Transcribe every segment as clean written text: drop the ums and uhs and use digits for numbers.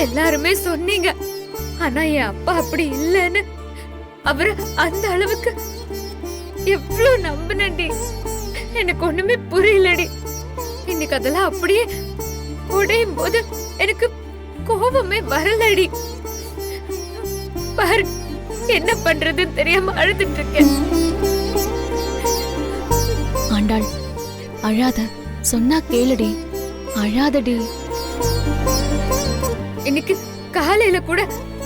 எல்லாருமே சொன்னீங்க, ஆனா என் அப்பா அப்படி இல்லைன்னு. அவரு அந்த அளவுக்கு எவ்வளவு நம்பினடி. எனக்கு ஒண்ணுமே புரியலடி. இன்னைக்கு அதெல்லாம் அப்படியே உடையும் போது எனக்கு கோபமே வரலடி. பாரு, என்ன பண்றதுன்னு தெரியாம அழுதுட்டு இருக்கேன். ஆண்டாள், அழாத, சொன்னா கேளுடி, அழாதடி. இன்னைக்கு காலையில கூட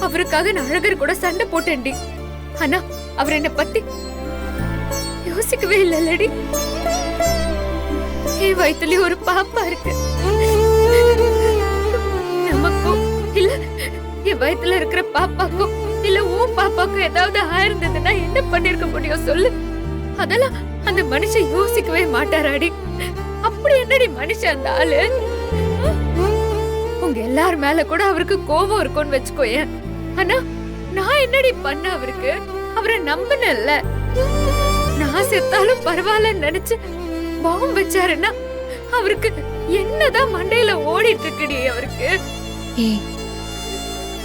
அவருக்காக நான் அழகர் கூட சண்டை போட்டேன்டி. ஆனா அவர் என்ன பத்தி யோசிக்கவே இல்லடி. என் வயித்துல ஒரு பாப்பா இருக்கு. நமக்கும் இல்ல என் வயித்துல இருக்கிற பாப்பாக்கும் இல்ல உன் பாப்பாக்கும் ஏதாவது ஆயிருந்ததுன்னா என்ன பண்ணிருக்க முடியும் சொல்லு? அதெல்லாம் அந்த மனுஷன் யோசிக்கவே மாட்டாராடி. அப்படி என்னடி மனுஷன் அந்த ஆளு? உங்க எல்லார் மேல கூட அவருக்கு கோபம் இருக்கும்னு வச்சுக்கோயேன். ஆனா நான் என்னடி பண்ண அவருக்கு? அவரை நம்பினல்ல. நான் செத்தாலும் பரவாயில்லன்னு நினைச்சு பாம்பு வச்சாருன்னா அவருக்கு என்னதான் மண்டையில ஓடிட்டு இருக்குடி அவருக்கு. ஏய்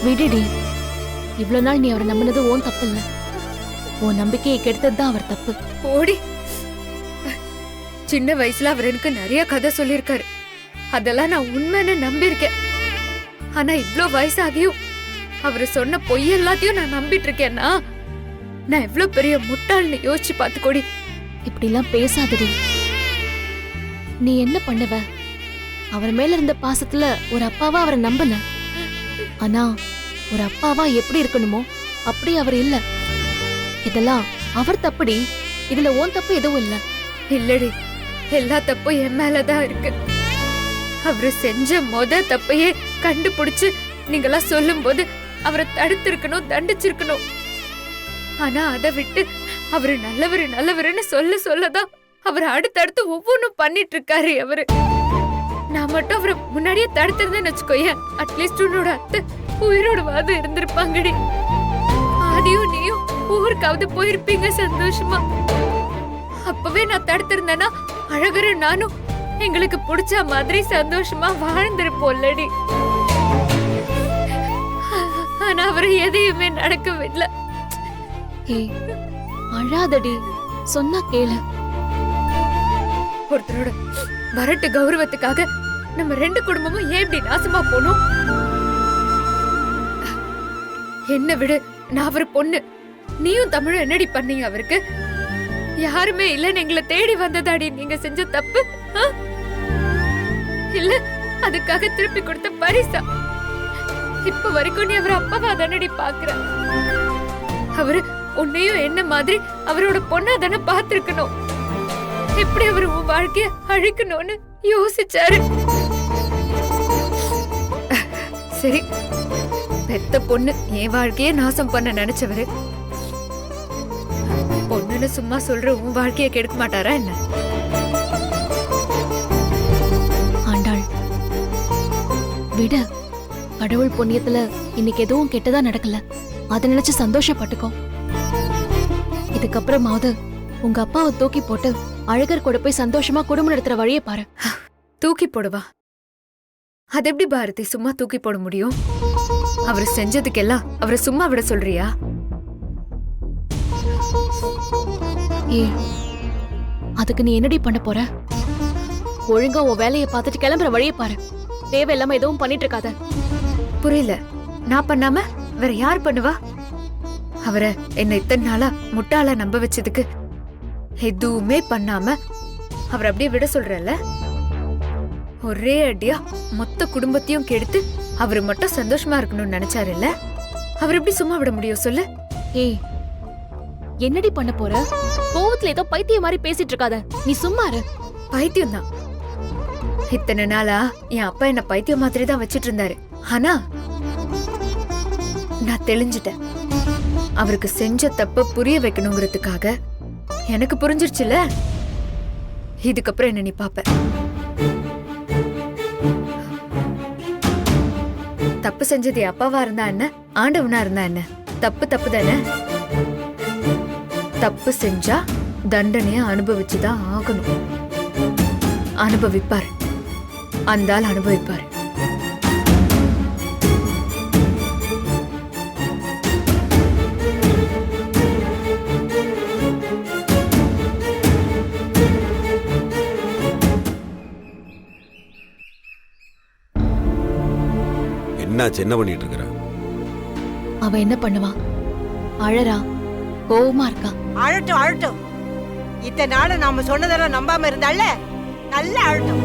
விடுடி, இவ்வளவு நாள் நீ அவரை நம்பினது உன் தப்பு இல்ல. உன் நம்பிக்கையை கெடுத்ததுதான் அவர் தப்பு. ஓடி சின்ன வயசுல அவர் எனக்கு நிறைய கதை சொல்லிருக்காரு. அதெல்லாம் நான் உண்மைன்னு நம்பியிருக்கேன். ஆனா இவ்ளோ வயசாகியும் அவரு சொன்ன பொய் எல்லாத்தையும் நான் நம்பிட்டு இருக்கேன்னா நான் எவ்வளவு பெரிய முட்டாள்னு யோசிச்சு பாத்துக்கோடி. இப்படி எல்லாம் பேசாதடி. நீ என்ன பண்ணுவ? அவர் மேல இருந்த பாசத்துல ஒரு அப்பாவா அவரை நம்பின. ஆனா ஒரு அப்பாவா எப்படி இருக்கணுமோ அப்படி அவர் இல்ல. இதெல்லாம் அவர் தப்புடி. இதுல உன் தப்பு எதுவும் இல்ல. இல்லடி, எல்லா தப்பும் என் மேலதான் இருக்கு. அவரு செஞ்ச தப்பையே கண்டுபிடிச்சு நீங்களா சொல்லும் போது அவரை தடுத்திருக்கணும், தண்டிச்சிருக்கணும். ஆனா அதை விட்டு அவரு நல்லவரு நல்லவருன்னு சொல்லதான் அவர் அடுத்தடுத்து ஒவ்வொன்னும் பண்ணிட்டு இருக்காரு அவரு. நான் மட்டும் அவரை முன்னாடியே தடுத்திருந்தேன்னு வச்சுக்கோயேன், அட்லீஸ்ட் உன்னோட அத்தை உயிரோட வாதம் இருந்திருப்பாங்கடி. ஆதியும் நீயும் ஊருக்காவது போயிருப்பீங்க சந்தோஷமா. அப்பவே நான் தடுத்திருந்தேன்னா அழகரு நானும் எங்களுக்கு பிடிச்ச மாதிரி சந்தோஷமா வாழ்ந்திருப்போம்லடி. ஆனா அவரு எதையுமே நடக்கவில்லை. ஏய் அழாதடி, சொன்னா கேளு. ஒருத்தரோட வரட்டு கௌரவத்துக்காக நம்ம ரெண்டு குடும்பமும் ஏன் இப்படி நாசமா போனோம்? என்ன விடு, நான் அவர் பொண்ணு. நீயும் தமிழும் என்னடி பண்ணீங்க அவருக்கு? யாருமே இல்லன்னு எங்களை தேடி வந்ததாடி நீங்க செஞ்ச தப்பு? இல்ல அதுக்காக திருப்பி கொடுத்த பரிசா? இப்ப வரைக்கும் நீ அவர் அப்பாவா தானடி பாக்குற. அவரு உன்னையும் என்ன மாதிரி அவரோட பொண்ணா தானே பாத்துருக்கணும். எப்படி அவர் உன் வாழ்க்கைய அழிக்கணும்னு யோசிச்சாரு. சரி, பெத்த பொண்ணு என் வாழ்க்கைய நாசம் பண்ண நினைச்சவரு பொண்ணுன்னு சும்மா சொல்ற உன் வாழ்க்கைய கெடுக்க மாட்டாரா என்ன? ஆண்டாள் விட, கடவுள் புண்ணியத்துல இன்னைக்கு எதுவும் கெட்டதா நடக்கல. அதை நினைச்சு சந்தோஷப்பட்டுக்கோ. இதுக்கப்புறமாவது உங்க அப்பாவை தூக்கி போட்டு அழகர் கூட போய் சந்தோஷமா குடும்பம் நடத்துற வழியை பாரு. தூக்கி போடுவா? அது எப்படி பாரதி சும்மா தூக்கி போட முடியும்? அவர் செஞ்சதுக்கெல்லாம் அவரை சும்மா விட சொல்றியா? ஏ, அதுக்கு நீ என்னடி பண்ண போற? ஒழுங்கா உன் வேலையை பார்த்துட்டு கிளம்புற வழியை பாரு. தேவையில்லாம எதுவும் பண்ணிட்டு இருக்காத. புரியல. நான் பண்ணாம வேற யார் பண்ணுவா? அவரை என்ன இத்தனை நாளா முட்டாளா நம்ப வச்சதுக்கு எதுவுமே பண்ணாம அவர் அப்படியே விட சொல்றல? ஒரே அடியா மொத்த குடும்பத்தையும் கெடுத்து அவரு மட்டும் சந்தோஷமா இருக்கணும்னு நினைச்சாரு இல்ல? அவர் எப்படி சும்மா விட முடியும் சொல்லு? ஏய், என்னடி பண்ண போற? கோவத்துல ஏதோ பைத்தியம் மாதிரி பேசிட்டு இருக்காத. நீ சும்மா இரு. பைத்தியம் தான். இத்தனை நாளா என் அப்பா என்ன பைத்தியம் மாதிரி தான் வச்சிட்டு இருந்தாரு. ஆனா நான் தெளிஞ்சிட்டேன். அவருக்கு செஞ்ச தப்ப புரிய வைக்கணுங்கிறதுக்காக எனக்கு புரிஞ்சிருச்சுல. இதுக்கப்புறம் என்ன நீ பாப்ப. தப்பு செஞ்சது அப்பாவா இருந்தா என்ன, ஆண்டவனா இருந்தா என்ன, தப்பு தப்பு தானே. தப்பு செஞ்சா தண்டனைய அனுபவிச்சுதான் ஆகணும். அனுபவிப்பார். அந்த ஆள் அனுபவிப்பாரு. என்ன பண்ணிட்டு இருக்கிற? அவ என்ன பண்ணுவா? அழறா, கோவமா இருக்கா. அழட்டும் அழட்டும். இத்தனை நாள் நாம சொன்னதெல்லாம் நம்பாம இருந்தால நல்ல அழட்டும்.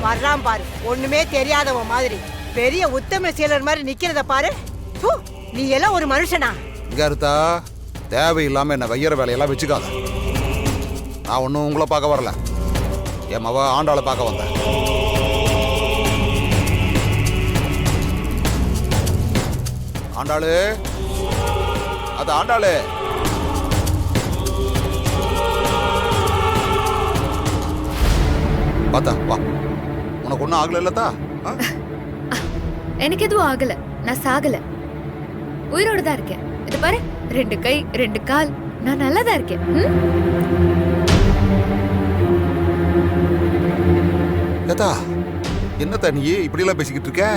வர்றான் பாரு, ஒண்ணுமே தெரியாதவ மாதிரி பெரிய உத்தம சீலர் மாதிரி நிக்கிறத பாரு. ஹு, நீ எல்லாம் ஒரு மனுஷனா? இங்க இருந்தா தேவையில்லாம என்ன வையற வேலையெல்லாம் வச்சுக்காத. நான் ஒன்னும் உங்களை பார்க்க வரல, என் மவ ஆண்டாளை பார்க்க வந்தேன். ஆண்டாளு, அது ஆண்டாளு. பார்த்தா வா, உனக்கு ஒன்றும் ஆகல இல்லத்தா? எனக்கு எதுவும் ஆகல, நான் சாகல, உயிரோட தான் இருக்கேன். இது பாரு, 2 கை 2 கால், நான் நல்லா தான் இருக்கேன். ஏதா என்னத்தா நீ இப்படி எல்லாம் பேசிக்கிட்டு இருக்க?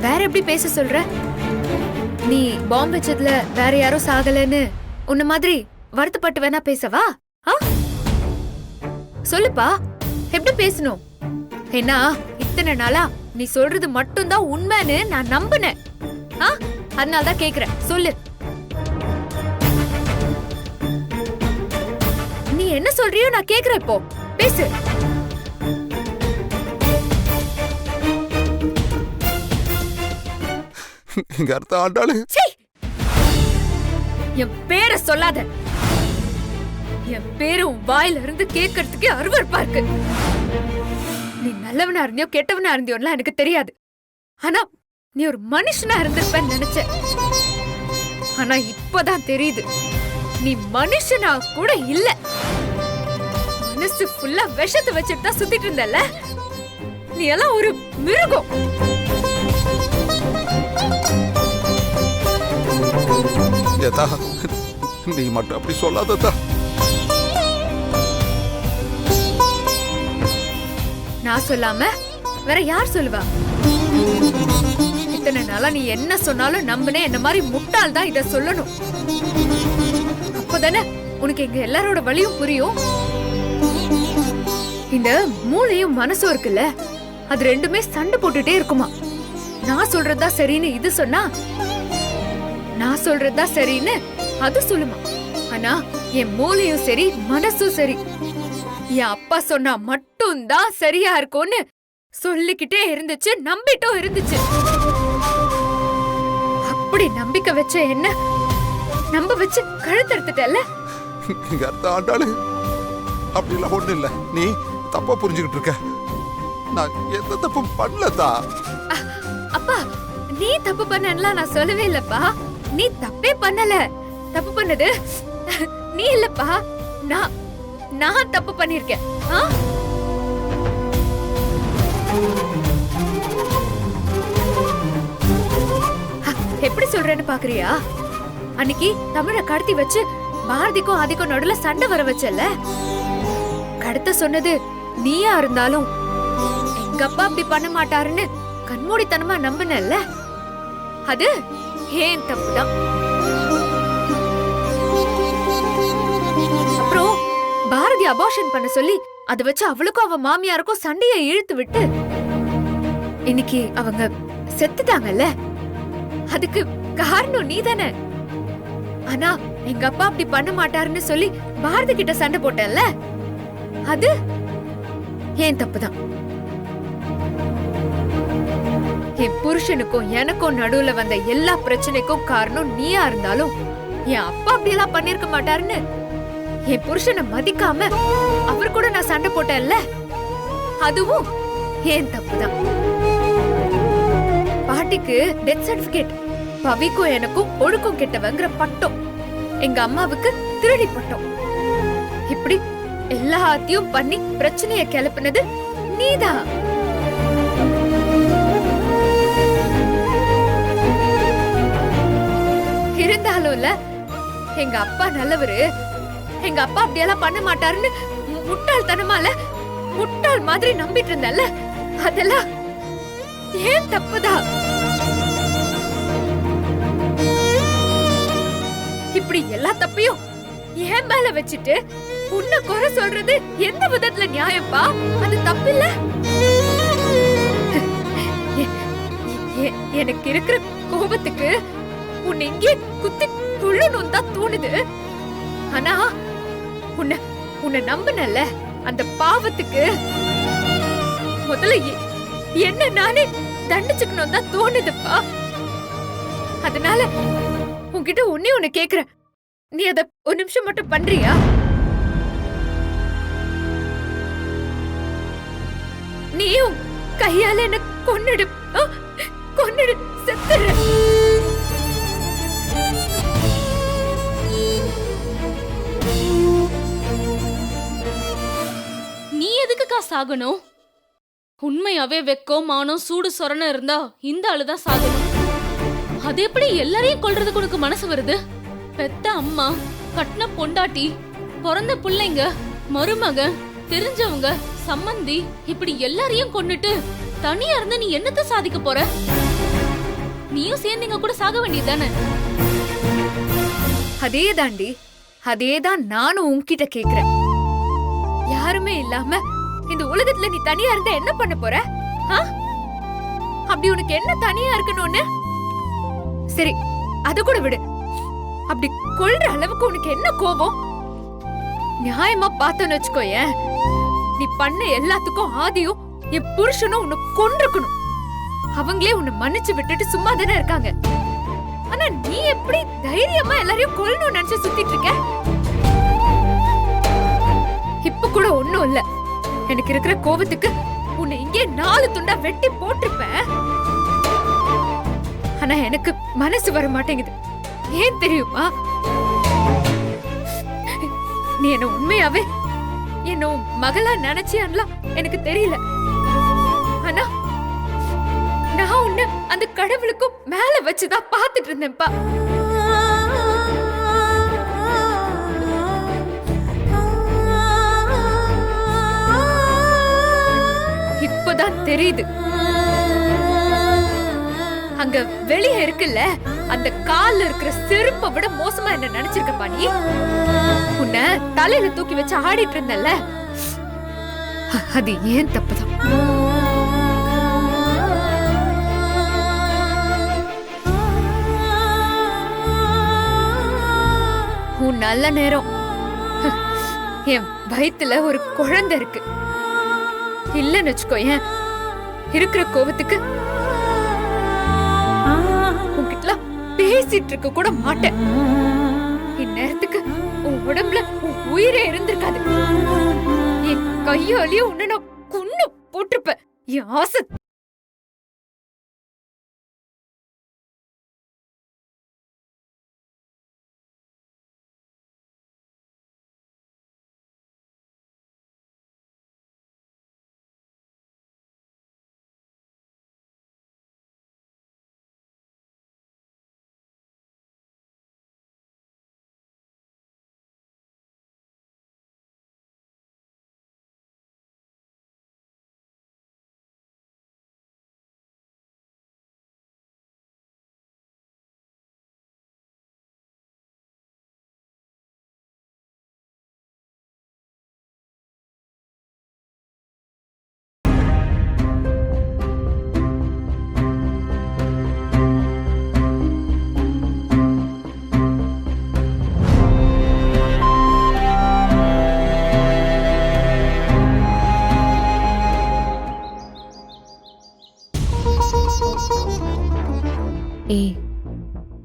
வேற எப்படி பேச சொல்ற? நீ பாம்பு வச்சதுல வேற யாரும் சாகலன்னு உன்ன மாதிரி வருத்தப்பட்டு வேணா பேசவா? சொல்லுப்பா, எப்படி பேசணும்? ஏன்னா இத்தனை நாளா நீ சொல்றது மட்டும்தான் உண்மைன்னு நான் நம்பினேன். அதனாலதான் கேக்குறேன், சொல்லு. நீ என்ன சொல்றியோ நான் கேக்குறேன், இப்போ பேசு. இங்க அர்த்தம் ஆண்டாளு. என் பேரை சொல்லாத. என் பேரும் வாயில இருந்து கேட்கறதுக்கே அருவருப்பா இருக்கு. நீ நல்லவனா இருந்தியோ கெட்டவனா இருந்தியோலாம் எனக்கு தெரியாது. ஆனா நீ ஒரு மனுஷனா இருந்திருப்பேன்னு நினைச்ச. ஆனா இப்பதான் தெரியுது, நீ மனுஷனா கூட இல்ல. மனசு ஃபுல்லா விஷத்தை வச்சுட்டு தான் சுத்திட்டு இருந்தல. நீ எல்லாம் ஒரு மிருகம். ஏதா நீ மட்டும் அப்படி சொல்லாததா. நான் சொல்லாம வேற யார் சொல்லுவா? இத்தனை நாளா நீ என்ன சொன்னாலும் நம்பினே என்ன மாதிரி முட்டாள் தான் இத சொல்லணும். அப்பதானே உனக்கு எங்க எல்லாரோட வலியும் புரியும். இந்த மூளையும் மனசும் இருக்குல்ல, அது ரெண்டுமே சண்டை போட்டுட்டே இருக்குமா. நான் சொல்றதா சரின்னு இது சொன்னா, நான் சொல்றதா சரின்னு அது சொல்லுமா. ஆனா என் மூளையும் சரி மனசும் சரி என் அப்பா சொன்னா மட்டும்தான் சரியா இருக்கும்னு சொல்லிக்கிட்டே இருந்துச்சு, நம்பிட்டும் இருந்துச்சு. அப்படி நம்பிக்கை வச்ச என்ன நம்ப வச்சு கழுத்தறுத்துட்டல. இங்க அர்த்தம் ஆண்டாளு, அப்படி எல்லாம் ஒண்ணு இல்ல. நீ தப்பா புரிஞ்சுக்கிட்டு இருக்க. நான் எந்த தப்பும் பண்ணலதா. அப்பா, நீ தப்பு பண்ணலாம் நான் சொல்லவே இல்லப்பா. நீ தப்பே பண்ணல. தப்பு பண்ணது நீ இல்லப்பா, நான் தப்பு பண்ணிருக்கேன். எப்படி சொல்றேன்னு பாக்குறியா? அன்னைக்கு தமிழ கடத்தி வச்சு பாரதிக்கும் ஆதிக்கும் நடுவுல சண்டை வர வச்சல. கடத்த சொன்னது நீயா இருந்தாலும் எங்க அப்பா அப்படி பண்ண மாட்டாருன்னு கண்மூடித்தனமா நம்பினல்ல, அது ஏன் தப்புதான். அப்புறம் பாரதி அபார்ஷன் பண்ண சொல்லி அதை வச்சு அவளுக்கும் அவ மாமியாருக்கும் சண்டையை இழுத்து விட்டு இன்னைக்கு அவங்க செத்துட்டாங்கல்ல. அதுக்கு காரணம் நீ தானே. ஆனா எங்க அப்பா அப்படி பண்ண மாட்டாருன்னு சொல்லி பாரதி கிட்ட சண்டை போட்டல்ல, அது ஏன் தப்புதான். என் புருஷனுக்கும் எனக்கும் நடுவுல வந்த எல்லா பிரச்சனைக்கும் காரணம் நீயா இருந்தாலும் என் அப்பா அப்படியெல்லாம் பண்ணிருக்க மாட்டாருன்னு என் புருஷனை மதிக்காம அவர் கூட நான் சண்டை போட்டேன்ல, அதுவும் ஏன் தப்புதான். பாட்டிக்கு டெத் சர்டிபிகேட், பவிக்கும் எனக்கும் ஒழுக்கம் கெட்டவங்கிற பட்டம், எங்க அம்மாவுக்கு திருடி பட்டம். இப்படி எல்லாத்தையும் பண்ணி பிரச்சனைய கிளப்பினது நீதான். இருந்தாலும்ல எங்க அப்பா நல்லவரு, எங்க அப்பா அப்படியெல்லாம் பண்ண மாட்டாருன்னு முட்டாள்தனமால முட்டாள் மாதிரி நம்பிட்டு இருந்தல்ல, அதெல்லாம் ஏன் தப்புதான். இப்படி எல்லா தப்பையும் ஏன் மேல வச்சுட்டு உன்னை குறை சொல்றது எந்த விதத்துல நியாயப்பா? அது தப்பில்ல. எனக்கு இருக்கிற கோபத்துக்கு உன்னை இங்கே குத்தி கொள்ளணும் தான் தோணுது. ஆனா உன்னை நம்பினல்ல, அந்த பாவத்துக்கு முதல்ல என்ன நானே தண்டிச்சுக்கணும் தான் தோணுதுப்பா. அதனால உன்கிட்ட ஒண்ணு கேக்குறேன், நீ அத ஒரு நிமிஷம் மட்டும் பண்றியா? நீயும் கையால என்ன கொன்னுடு, கொன்னுடு, செத்துரு. நீ எதுக்குக்கா சாகணும்? உண்மையாவே வெக்கம் மானம் சூடு சொரணம் இருந்தா இந்த ஆளுதான் சாகணும். அது எப்படி எல்லாரையும் கொல்றதுக்கு உனக்கு மனசு வருது? பெத்த அம்மா, கட்டின பொண்டாட்டி, பிறந்த பிள்ளைங்க, மருமக, தெரிஞ்சவங்க, சம்மந்தி, இப்படி எல்லாரையும் கொன்னுட்டு தனியா இருந்தா நீ என்னத்த சாதிக்க போற? நீயும் சேர்ந்தீங்க கூட சாக வேண்டியதுதானே? அதே தாண்டி, அதேதான் நானும் உன்கிட்ட கேக்குறேன். யாருமே இல்லாம இந்த உலகத்துல நீ தனியா இருந்தா என்ன பண்ண போற? அப்படி உனக்கு என்ன தனியா இருக்கணும்னு? சரி, அத கூட விடு. அப்படி கொல்ற அளவுக்கு உனக்கு என்ன கோபம்? நியாயமா பார்த்தோன்னு வச்சுக்கோயேன், நீ பண்ண எல்லாத்துக்கும் ஆதியும் என் புருஷனும் உன்னை கொன்றுக்கணும். அவங்களே உன்னை மன்னிச்சு விட்டுட்டு சும்மா தானே இருக்காங்க. ஆனா நீ எப்படி தைரியமா எல்லாரையும் கொல்லணும்னு நினைச்சு சுத்திட்டு இருக்க? இப்ப கூட ஒண்ணும் இல்ல, எனக்கு இருக்கிற கோபத்துக்கு உன்னை இங்கே 4 துண்டா வெட்டி போட்டிருப்பேன். ஆனா எனக்கு மனசு வர மாட்டேங்குது. ஏன் தெரியுமா? நீ என்ன உண்மையாவே என்ன மகளா நினைச்சியான்லாம் எனக்கு தெரியல. ஆனா நான் உன்னை அந்த கடவுளுக்கும் மேல வச்சுதான் பாத்துட்டு இருந்தேன்ப்பா. இப்பதான் தெரியுது, அங்க வெளியே இருக்குல்ல அந்த கால்ல இருக்கிற செருப்பை விட மோசமா என்ன நினைச்சிருக்கப்பா நீ. உன்னை தலையில தூக்கி வச்சு ஆடிட்டு இருந்தல்ல, அது ஏன் தப்புதான். உன் நல்ல நேரம் என் வயித்துல ஒரு குழந்தை இருக்கு இல்லன்னு வச்சுக்கோயேன், இருக்கிற கோபத்துக்கு உன்கிட்ட பேசிட்டு இருக்க கூட மாட்டேன். இந்நேரத்துக்கு உன் உடம்புல உன் உயிரே இருந்திருக்காது. என் கையாலேயே உன்னை நான் கொன்னு போட்டிருப்பேன். என் ஆசை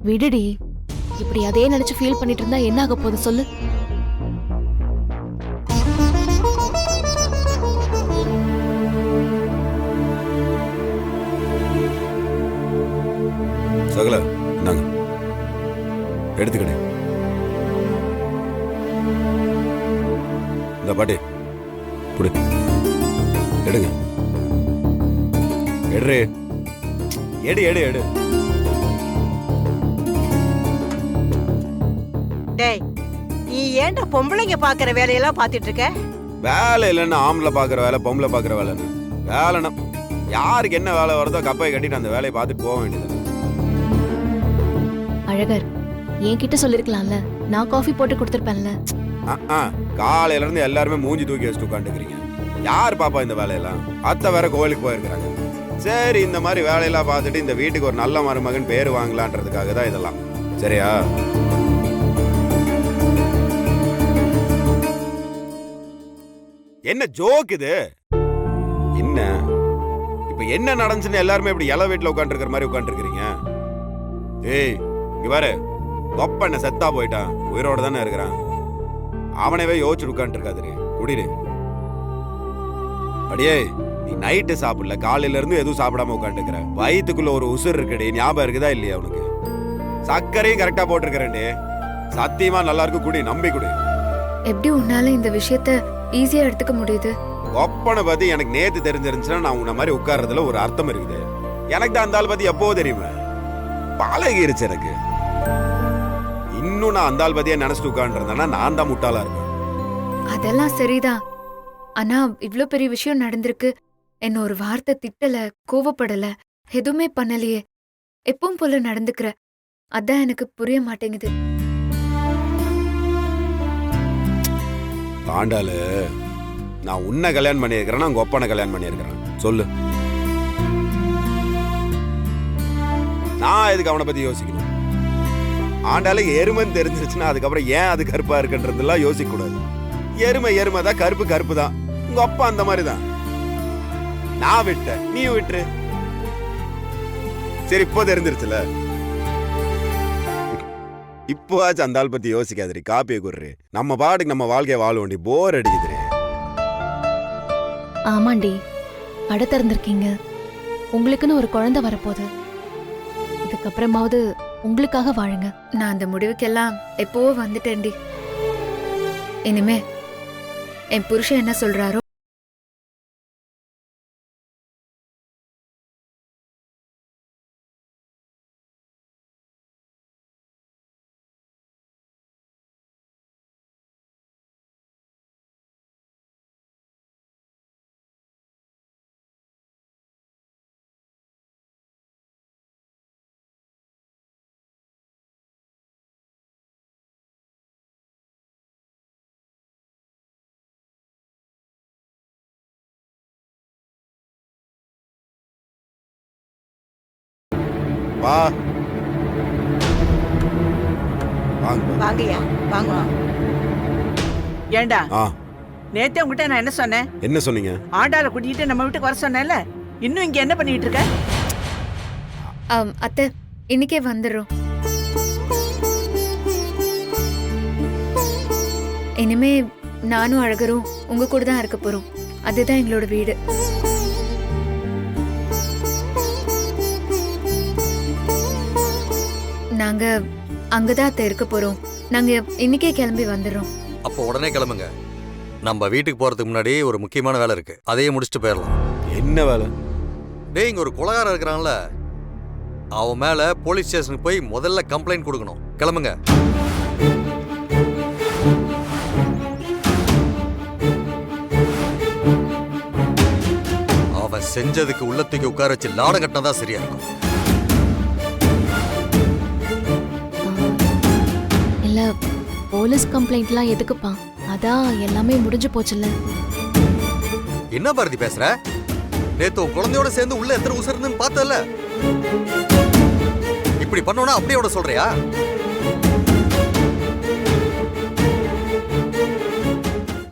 விடுடி, இப்படி அதே நினைச்சு ஃபீல் பண்ணிட்டு இருந்தா என்ன ஆக போகுது சொல்லு. சகல நாங்க எடுத்துக்கிட்டே இந்த பாட்டி புடி எடுங்க எடு எடு எடு எடு. டேய், நீ ஏன்டா பொம்பளைங்க பாக்குற வேலையெல்லாம் பாத்துட்டு இருக்க? வேலை இல்லைன்னா ஆம்பளை பாக்குற வேலை பொம்பளை பாக்குற வேலைன்னு வேலைன்னா யாருக்கு என்ன வேலை வருதோ கப்பையை கட்டிட்டு அந்த வேலையை பார்த்துட்டு போக வேண்டியது. அழகர் என்கிட்ட சொல்லிருக்கலாம்ல, நான் காஃபி போட்டு கொடுத்துருப்பேன்ல. காலையில இருந்து எல்லாருமே மூஞ்சி தூக்கி வச்சுட்டு உட்காந்துக்கிறீங்க. யார் பாப்பா இந்த வேலையெல்லாம்? அத்தை வேற கோயிலுக்கு போயிருக்கிறாங்க. சரி, இந்த மாதிரி வேலையெல்லாம் பார்த்துட்டு இந்த வீட்டுக்கு ஒரு நல்ல மருமகன் பேர் வாங்கலான்றதுக்காக தான் இதெல்லாம். சரியா? என்ன ஜோக் இது? என்ன இப்ப என்ன நடந்துச்சுன்னு எல்லாருமே இப்படி இலை வீட்டுல உட்காந்துருக்கிற மாதிரி உட்காந்துருக்கீங்க? ஏய், இங்க பாரு, கொப்ப என்ன செத்தா போயிட்டான், உயிரோட தானே இருக்கிறான். அவனவே யோசிச்சுட்டு உட்காந்துட்டு இருக்காது. குடிடு. அடியே, நீ நைட்டு சாப்பிடல, காலையில இருந்து எதுவும் சாப்பிடாம உட்காந்துருக்கிற. வயிற்றுக்குள்ள ஒரு உசுர் இருக்குடி, ஞாபகம் இருக்குதா இல்லையா உனக்கு? சர்க்கரையும் கரெக்டா போட்டிருக்கிறேன்டி. சத்தியமா நல்லா இருக்கு, குடி, நம்பி குடி. எப்படி உன்னால இந்த விஷயத்த ஈஸியா எடுத்துக்க முடியுது? ஒப்பனை பத்தி எனக்கு நேத்து தெரிஞ்சிருந்துச்சுன்னா நான் உன்ன மாதிரி உட்கார்றதுல ஒரு அர்த்தம் இருக்குது. எனக்கு தான் அந்த ஆள் பத்தி எப்போ தெரியுமா? பழகிருச்சு எனக்கு. இன்னும் நான் அந்த ஆள் பத்தியா நினைச்சிட்டு உட்காந்துருந்தேன்னா நான் தான் முட்டாளா இருப்பேன். அதெல்லாம் சரிதான். ஆனா இவ்ளோ பெரிய விஷயம் நடந்திருக்கு. என்ன ஒரு வார்த்தை திட்டல, கோவப்படல, எதுவுமே பண்ணலையே. எப்பவும் போல நடந்துக்கிற. அதான் எனக்கு புரிய மாட்டேங்குது. ஆண்டாளு, நான் உன்னை கல்யாணம் பண்ணியிருக்கிறேன், உங்க ஒப்பனை கல்யாணம் பண்ணியிருக்கிறேன். சொல்லு, நான் எதுக்கு அவனை பத்தி யோசிக்கணும்? ஆண்டாளு எருமைன்னு தெரிஞ்சிருச்சுன்னா அதுக்கப்புறம் ஏன் அது கருப்பா இருக்குன்றதெல்லாம் யோசிக்க கூடாது. எருமை தான், கருப்பு கருப்பு தான். உங்க அப்பா அந்த மாதிரி தான். நான் விட்ட, நீ விட்டுரு. சரி, இப்போ தெரிஞ்சிருச்சுல. இப்போவாச்சும் அந்த ஆள் பத்தி யோசிக்காதீ. காப்பியை குடுறே, நம்ம பாட்டுக்கு நம்ம வாழ்க்கைய வாழ வேண்டி. போர் அடிக்குதுரே. ஆமாண்டி, கடை திறந்திருக்கீங்க, உங்களுக்குன்னு ஒரு குழந்தை வரப்போகுது. இதுக்கப்புறமாவது உங்களுக்காக வாழுங்க. நான் அந்த முடிவுக்கெல்லாம் எப்பவோ வந்துட்டேன்டி. இனிமே என் புருஷன் என்ன சொல்றாரோ வா, வாங்க. வாங்கய்யா, வாங்க. ஏண்டா, ஆ, நேத்தே உங்ககிட்ட நான் என்ன சொன்னேன்? என்ன சொன்னீங்க? ஆண்டாளை கூட்டிட்டு நம்ம வீட்டுக்கு வர சொன்னேன்ல. இன்னும் இங்க என்ன பண்ணிட்டு இருக்க? அத்தை, இன்னைக்கே வந்துடுறோம். இனிமே நானும் அழகரும் உங்க கூட தான் இருக்க போறோம். அதுதான் எங்களோட வீடு. நாங்க அங்கதான் அத்தை இருக்க போறோம். நாங்க இன்னைக்கே கிளம்பி வந்துடுறோம். அப்போ உடனே கிளம்புங்க. நம்ம வீட்டுக்கு போறதுக்கு முன்னாடி ஒரு முக்கியமான வேலை இருக்கு, அதையே முடிச்சுட்டு போயிடலாம். என்ன வேலை? டேய், இங்க ஒரு கொலைகாரன் இருக்கிறான்ல, அவன் மேல போலீஸ் ஸ்டேஷனுக்கு போய் முதல்ல கம்ப்ளைண்ட் கொடுக்கணும். கிளம்புங்க. அவன் செஞ்சதுக்கு உள்ளத்துக்கு உட்கார வச்சு லாடம் கட்டினதா சரியா இருக்கும். இல்ல, போலீஸ் கம்ப்ளைண்ட்லாம் எதுக்குப்பா? அதான் எல்லாமே முடிஞ்சு போச்சுல்ல. என்ன பாரதி பேசுற? நேத்து உன் குழந்தையோட சேர்ந்து உள்ள எத்தனை உசர்ந்துன்னு பார்த்தல. இப்படி பண்ணோன்னா அப்படியே சொல்றியா?